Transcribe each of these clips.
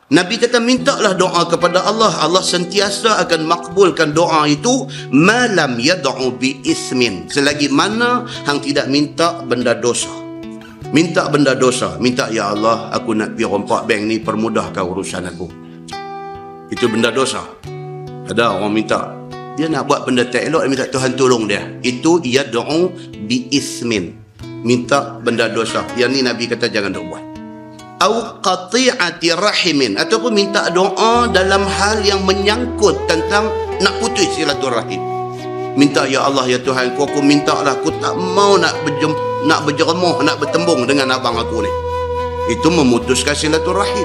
Nabi kata mintalah doa kepada Allah. Allah sentiasa akan makbulkan doa itu malam yad'u bi ismin, selagi mana hang tidak minta benda dosa. Minta benda dosa, minta ya Allah aku nak pergi rompak bank ni, permudahkan urusan aku. Itu benda dosa. Ada orang minta, dia nak buat benda tak elok, dia minta Tuhan tolong dia. Itu yad'u bi ismin, minta benda dosa. Yang ni Nabi kata jangan duk buat. Au qati'ati rahimin, ataupun minta doa dalam hal yang menyangkut tentang nak putus silaturahim. Minta ya Allah ya Tuhan, aku minta lah, aku tak mau nak berjeremuh, nak bertembung dengan abang aku ni. Itu memutuskan silaturahim.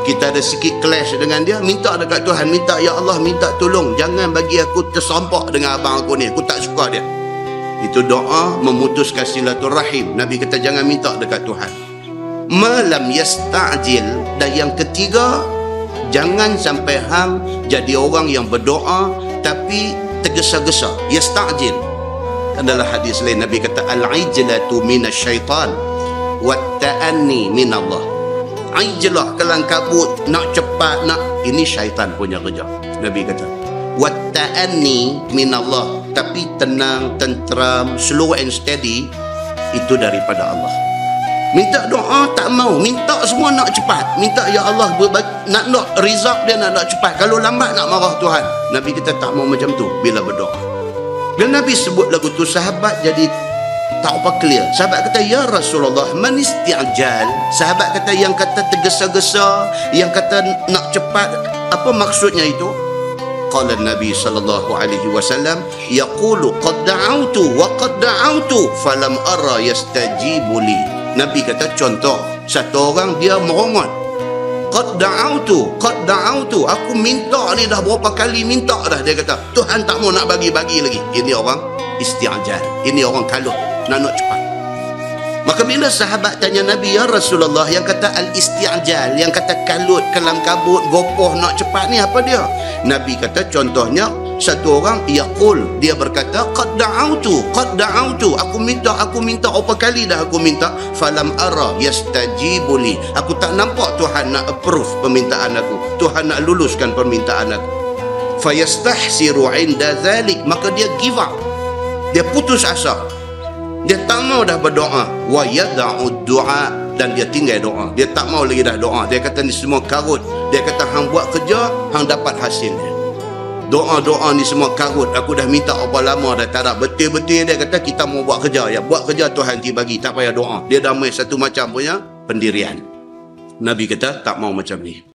Kita ada sikit clash dengan dia, minta dekat Tuhan, minta ya Allah, minta tolong jangan bagi aku tersampak dengan abang aku ni, aku tak suka dia. Itu doa memutuskan silaturahim. Nabi kata jangan minta dekat Tuhan. Malam yasta'jil. Dan yang ketiga, jangan sampai hang jadi orang yang berdoa tapi tergesa-gesa. Yasta'jil adalah hadis lain. Nabi kata al-ijlatu minasyaitan wa ta'anni minallah. Ijlah, kelang kabut, nak cepat, nak, ini syaitan punya kerja. Nabi kata wa ta'anni minallah, tapi tenang, tenteram, slow and steady, itu daripada Allah. Minta doa tak mau, minta semua nak cepat. Minta ya Allah nak result dia nak cepat. Kalau lambat nak marah Tuhan. Nabi kita tak mau macam tu bila berdoa. Dan Nabi sebut lagu tu, sahabat jadi tak apa clear. Sahabat kata ya Rasulullah, man isti'jal. Sahabat kata yang kata tergesa-gesa, yang kata nak cepat, apa maksudnya itu? Qala Nabi sallallahu alaihi wasallam yaqulu qad da'awtu wa qad da'awtu falam ara yastajibu li. Nabi kata contoh, satu orang dia merongot, qad da'awtu, aku minta ni dah berapa kali minta dah, dia kata Tuhan tak mau nak bagi-bagi lagi. Ini orang isti'jal, ini orang kalut, nak cepat. Maka bila sahabat tanya Nabi, ya Rasulullah, yang kata al-isti'jal, yang kata kalut, kelam kabut, gopoh nak cepat ni apa dia? Nabi kata contohnya, satu orang yaqul, dia berkata qad da'awtu, aku minta apa kali dah aku minta, falam ara yastajibu li, aku tak nampak Tuhan nak approve permintaan aku, Tuhan nak luluskan permintaan aku. Fayastahsiru 'inda dhalik, maka dia give up, dia putus asa, dia tak mau dah berdoa. Wa yada'u du'a, dan dia tinggal doa, dia tak mau lagi dah doa. Dia kata ni semua karut, dia kata hang buat kerja, hang dapat hasilnya. Doa-doa ni semua karut, aku dah minta apa lama dah tak ada. Betul-betul dia kata kita mau buat kerja, ya buat kerja Tuhan bagi, tak payah doa. Dia damai satu macam punya pendirian. Nabi kata tak mau macam ni.